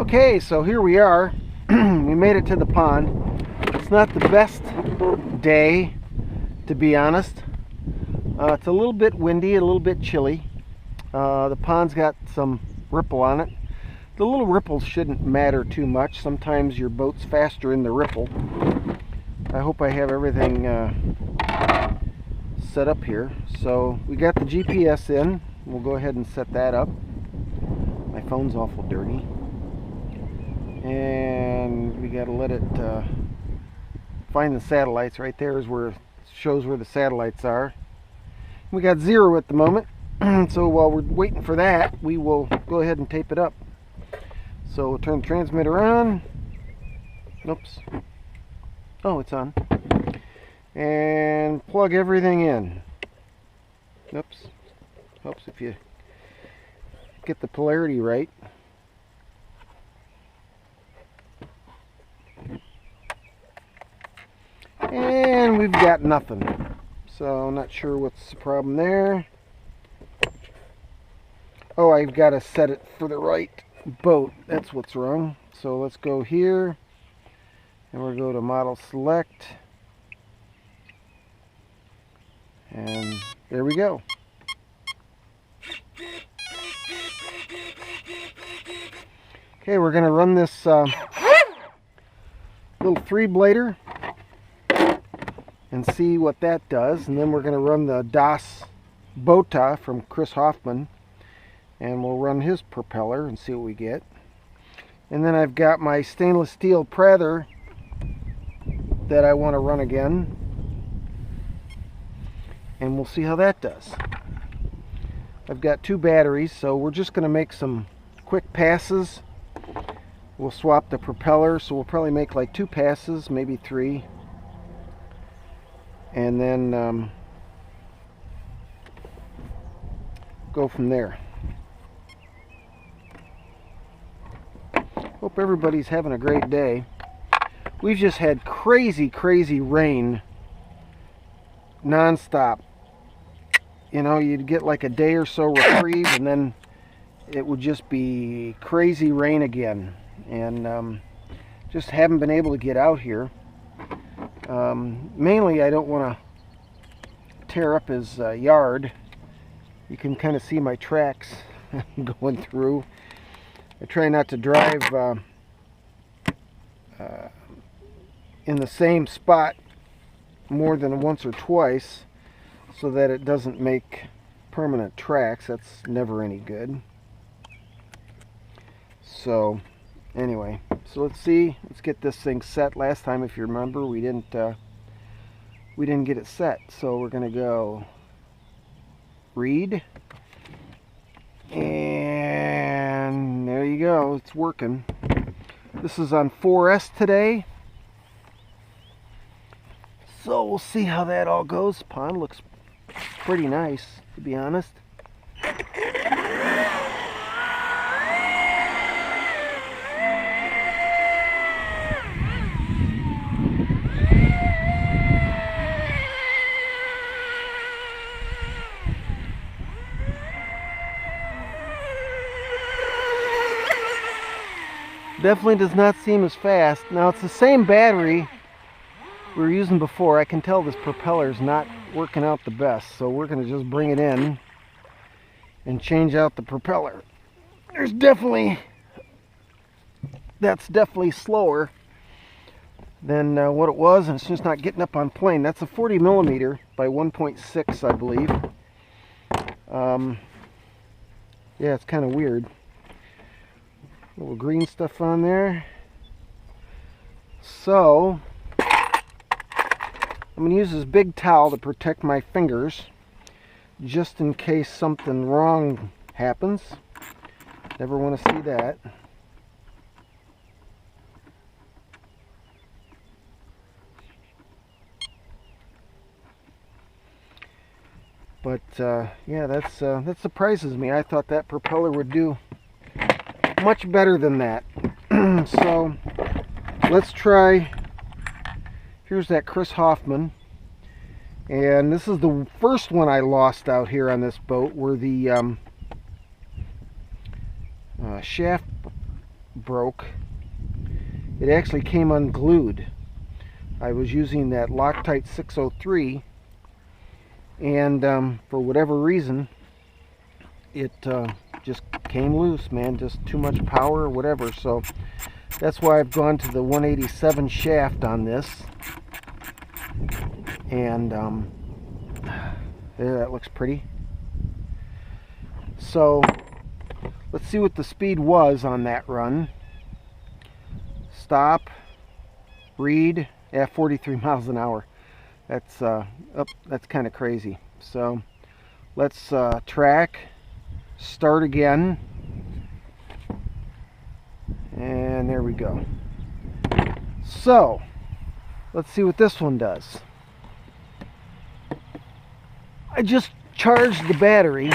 Okay, so here we are. We made it to the pond. It's not the best day, to be honest. It's a little bit windy, a little bit chilly. The pond's got some ripple on it. The little ripples shouldn't matter too much. Sometimes your boat's faster in the ripple. I hope I have everything set up here. So we got the GPS in. We'll go ahead and set that up. My phone's awful dirty. And we got to let it find the satellites. Right there is where it shows where the satellites are. We got 0 at the moment. So while we're waiting for that, we will go ahead and tape it up. So we'll turn the transmitter on. Oops. Oh, it's on. And plug everything in. Oops. Helps if you get the polarity right. And we've got nothing. So I'm not sure what's the problem there. Oh, I've got to set it for the right boat. That's what's wrong. So let's go here. And we'll go to model select. And there we go. Okay, we're going to run this little 3-blader and see what that does. And then we're going to run the Das Bota from Chris Hoffman. And we'll run his propeller and see what we get. And then I've got my stainless steel Prather that I want to run again. And we'll see how that does. I've got 2 batteries, so we're just going to make some quick passes. We'll swap the propeller, so we'll probably make like 2 passes, maybe 3. And then go from there. Hope everybody's having a great day. We've just had crazy rain non-stop. You know, you'd get like a day or so reprieve and then it would just be crazy rain again. And just haven't been able to get out here. Mainly I don't want to tear up his yard. You can kind of see my tracks going through. I try not to drive in the same spot more than once or twice so that it doesn't make permanent tracks. That's never any good. So anyway, so let's get this thing set. Last time, if you remember, we didn't get it set. So we're gonna go read, and there you go, it's working. This is on 4S today. So we'll see how that all goes. The pond looks pretty nice, to be honest. Definitely does not seem as fast. Now it's the same battery we were using before. I can tell this propeller's not working out the best, so we're going to just bring it in and change out the propeller. That's definitely slower than what it was, and it's just not getting up on plane. That's a 40 millimeter by 1.6, I believe. Yeah, it's kind of weird. Little green stuff on there. So I'm going to use this big towel to protect my fingers just in case something wrong happens. Never want to see that. But yeah, that surprises me. I thought that propeller would do much better than that. So let's try. Here's that Chris Hoffman, and this is the first one I lost out here on this boat, where the shaft broke. It actually came unglued. I was using that Loctite 603, and for whatever reason it just came loose, man. Just too much power or whatever. So that's why I've gone to the 187 shaft on this. And there, that looks pretty. So let's see what the speed was on that run. Stop, read, yeah, 43 miles an hour. That's that's kind of crazy. So let's track, start again, and there we go. So let's see what this one does. I just charged the battery.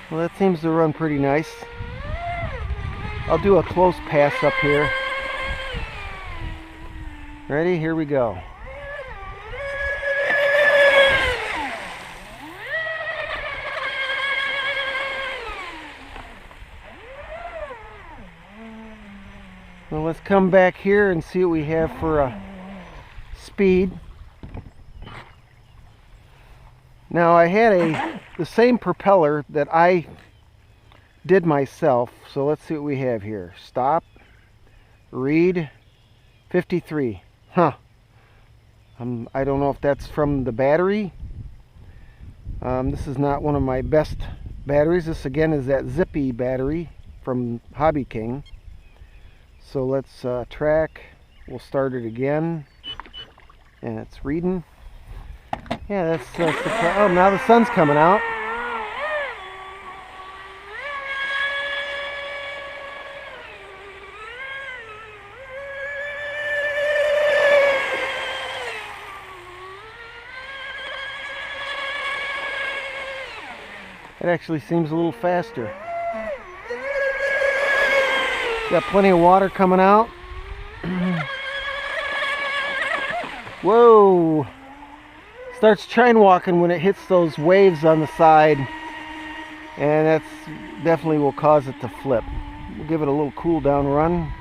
Well, that seems to run pretty nice. I'll do a close pass up here. Ready? Here we go. Well, let's come back here and see what we have for speed. Now, I had the same propeller that I did myself, so let's see what we have here. Stop, read, 53. Huh. I don't know if that's from the battery. This is not one of my best batteries. This again is that Zippy battery from Hobby King. So let's track. We'll start it again, and it's reading. Yeah, that's oh, now the sun's coming out. It actually seems a little faster. Got plenty of water coming out. Whoa! Starts chine walking when it hits those waves on the side, and that's definitely will cause it to flip. We'll give it a little cool down run.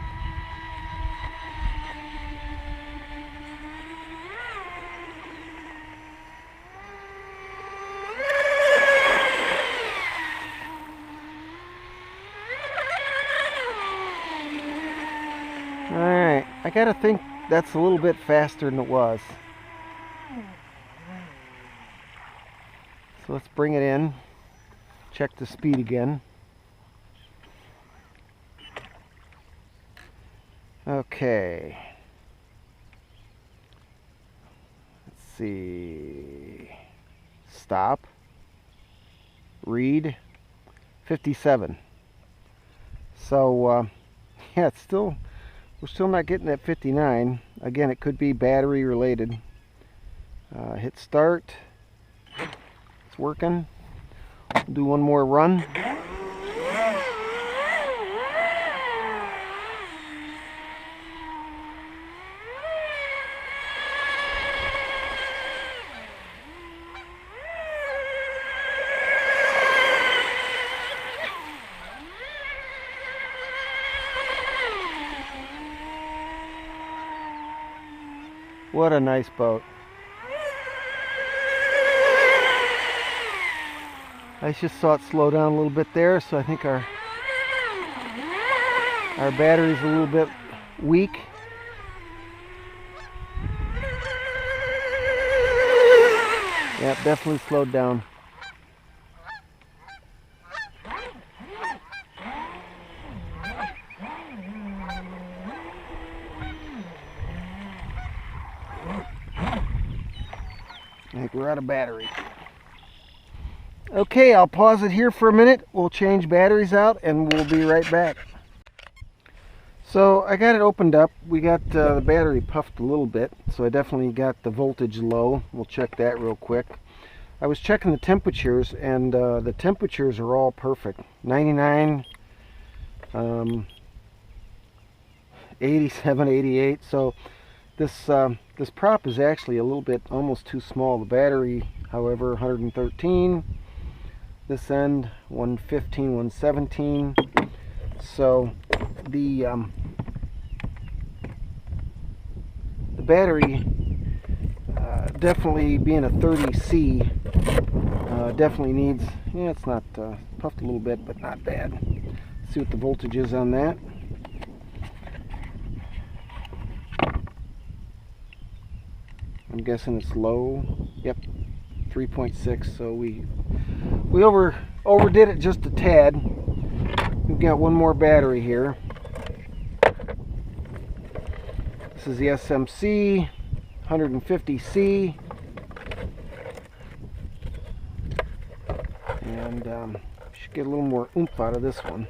Alright, I gotta think that's a little bit faster than it was. So let's bring it in, check the speed again. Okay. Let's see. Stop. Read. 57. So, yeah, it's still, we're still not getting that 59. Again, it could be battery related. Hit start. It's working. We'll do one more run. What a nice boat. I just saw it slow down a little bit there, so I think our battery's a little bit weak. Yeah, definitely slowed down. I think we're out of battery. Okay, I'll pause it here for a minute. We'll change batteries out and we'll be right back. So I got it opened up. We got the battery puffed a little bit, so I definitely got the voltage low. We'll check that real quick. I was checking the temperatures, and the temperatures are all perfect. 99, 87, 88. So this prop is actually a little bit almost too small. The battery, however, 113. This end 115, 117. So the battery, definitely being a 30C, definitely needs, yeah, it's not puffed a little bit, but not bad. Let's see what the voltage is on that. I'm guessing it's low. Yep, 3.6. So we overdid it just a tad. We've got one more battery here. This is the SMC 150C, and should get a little more oomph out of this one.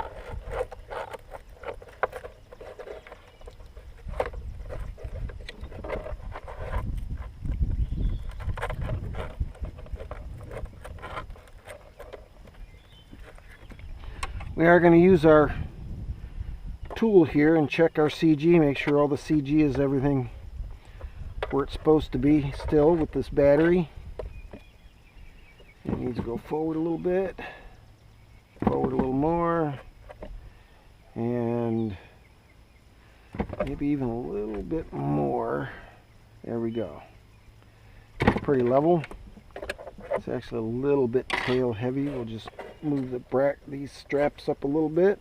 We are going to use our tool here and check our CG, make sure all the CG is everything where it's supposed to be still with this battery. It needs to go forward a little bit, forward a little more, and maybe even a little bit more. There we go. It's pretty level. It's actually a little bit tail heavy. We'll just move these straps up a little bit.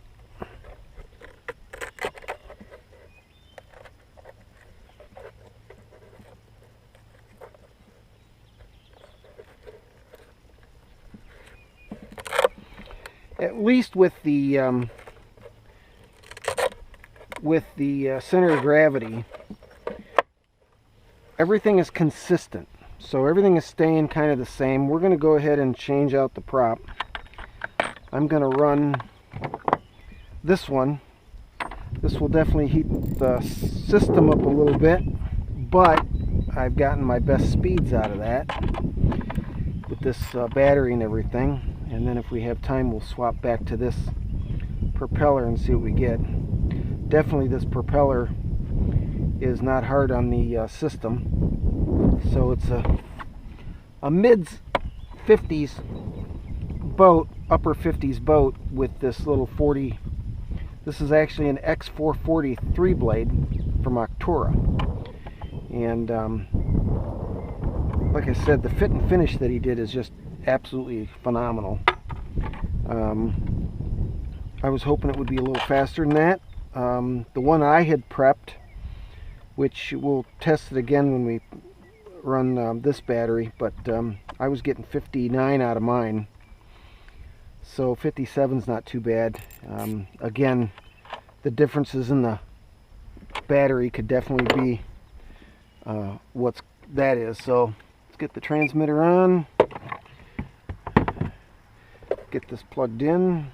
At least with the center of gravity, everything is consistent. So everything is staying kind of the same. We're going to go ahead and change out the prop. I'm going to run this one. This will definitely heat the system up a little bit, but I've gotten my best speeds out of that with this battery and everything. And then if we have time, we'll swap back to this propeller and see what we get. Definitely this propeller is not hard on the system. So it's a mid-50s boat, upper 50s boat with this little 40. This is actually an X440 3-blade from Octura. And like I said, the fit and finish that he did is just absolutely phenomenal. I was hoping it would be a little faster than that. The one I had prepped, which we'll test it again when we run this battery, but I was getting 59 out of mine, so 57's not too bad. Again, the differences in the battery could definitely be what that is. So let's get the transmitter on, get this plugged in.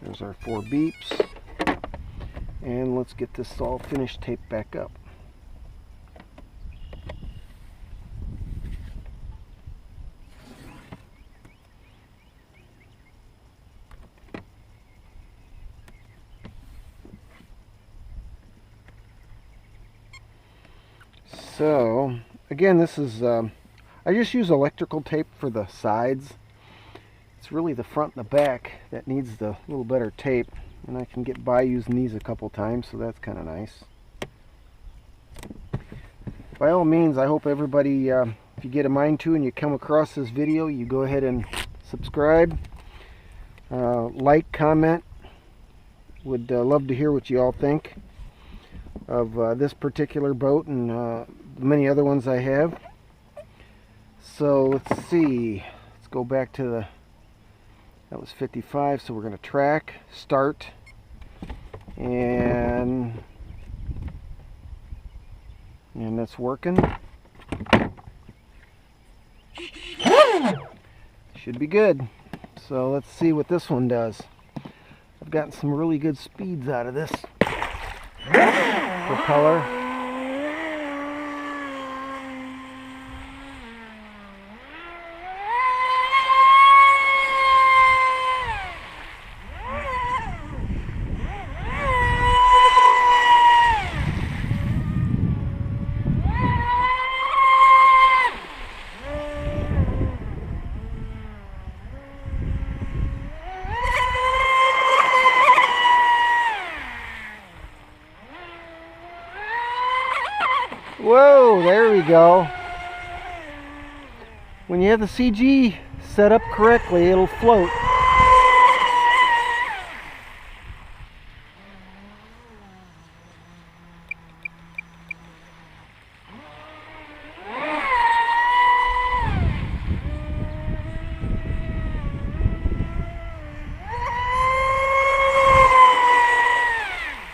There's our 4 beeps. And let's get this all finished taped back up. So, again, this is, I just use electrical tape for the sides. It's really the front and the back that needs the little better tape. And I can get by using these a couple times, so that's kind of nice. By all means, I hope everybody, if you get a mind to and you come across this video, you go ahead and subscribe, like, comment. Would love to hear what you all think of this particular boat and the many other ones I have. So let's see. Let's go back to the... That was 55, so we're going to track, start, and that's working. Should be good. So let's see what this one does. I've gotten some really good speeds out of this propeller. Whoa, there we go. When you have the CG set up correctly, it'll float.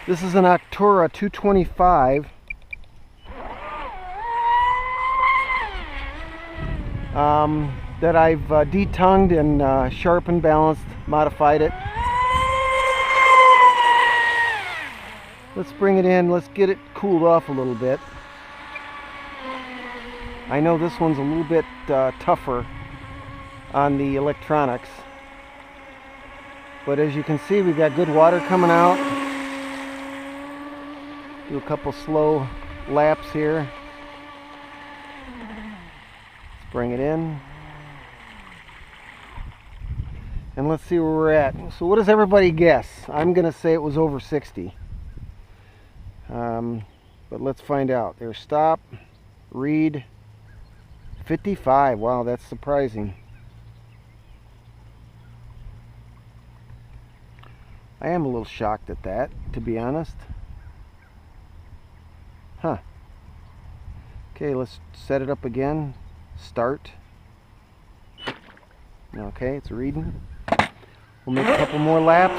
This is an Octura 225. That I've detongued and sharpened, balanced, modified it. Let's bring it in, let's get it cooled off a little bit. I know this one's a little bit tougher on the electronics, but as you can see, we've got good water coming out. Do a couple slow laps here. Bring it in, and let's see where we're at. So what does everybody guess? I'm gonna say it was over 60, but let's find out. There's stop, read, 55. Wow, that's surprising. I am a little shocked at that, to be honest. Huh. Okay, let's set it up again. Start. Okay, it's reading. We'll make a couple more laps.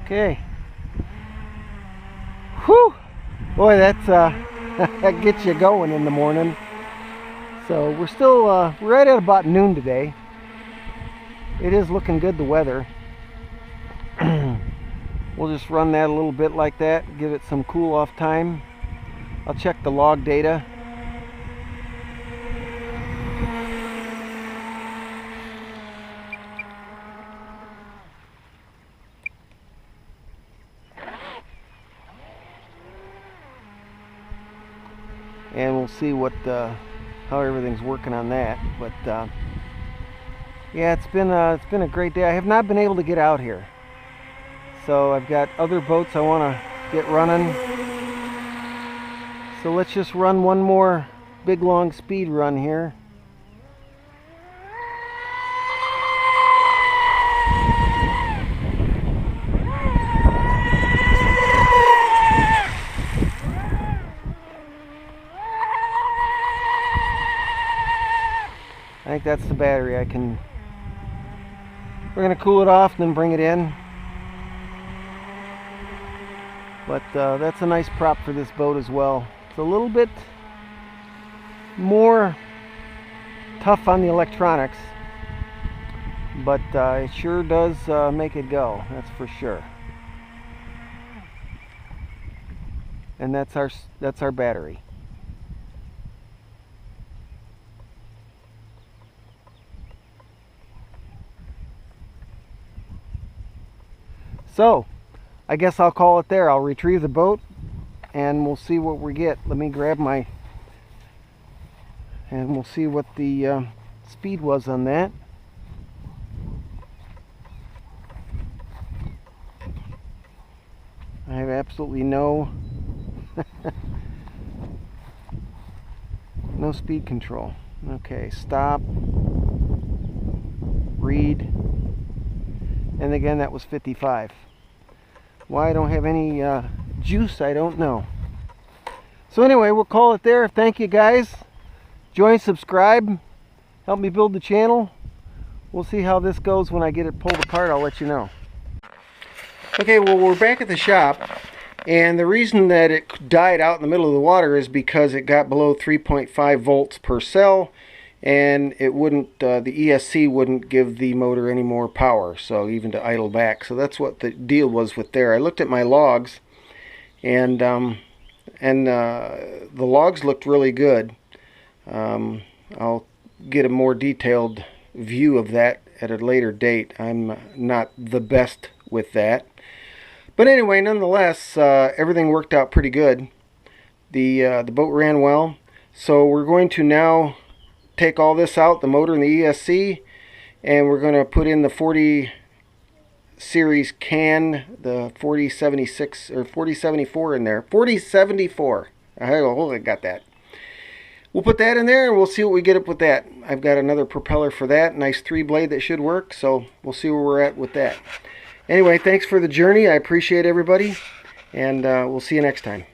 Okay. Whew! Boy, that's that gets you going in the morning. So we're still right at about noon today. It is looking good, the weather. We'll just run that a little bit like that, give it some cool off time. I'll check the log data. And we'll see what how everything's working on that. But yeah, it's been a great day. I have not been able to get out here, so I've got other boats I want to get running. So let's just run one more big long speed run here. I think that's the battery. We're going to cool it off and then bring it in. But that's a nice prop for this boat as well. It's a little bit more tough on the electronics, but it sure does make it go, that's for sure. And that's our battery. So, I guess I'll call it there. I'll retrieve the boat and we'll see what we get. Let me grab and we'll see what the speed was on that. I have absolutely no no speed control. Okay, stop, read, and again that was 55. Why I don't have any juice, I don't know. So anyway, we'll call it there. Thank you guys. Join, subscribe, help me build the channel. We'll see how this goes when I get it pulled apart. I'll let you know. Okay, well, we're back at the shop, and the reason that it died out in the middle of the water is because it got below 3.5 volts per cell, and it wouldn't, the ESC wouldn't give the motor any more power, so even to idle back. So that's what the deal was with there. I looked at my logs, and the logs looked really good. I'll get a more detailed view of that at a later date. I'm not the best with that. But anyway, nonetheless, everything worked out pretty good. The boat ran well. So we're going to now take all this out, the motor and the ESC, and we're going to put in the 40 series can, the 4076 or 4074 in there. 4074. I got that. We'll put that in there and we'll see what we get up with that. I've got another propeller for that, nice 3-blade that should work, so we'll see where we're at with that. Anyway, thanks for the journey. I appreciate everybody, and we'll see you next time.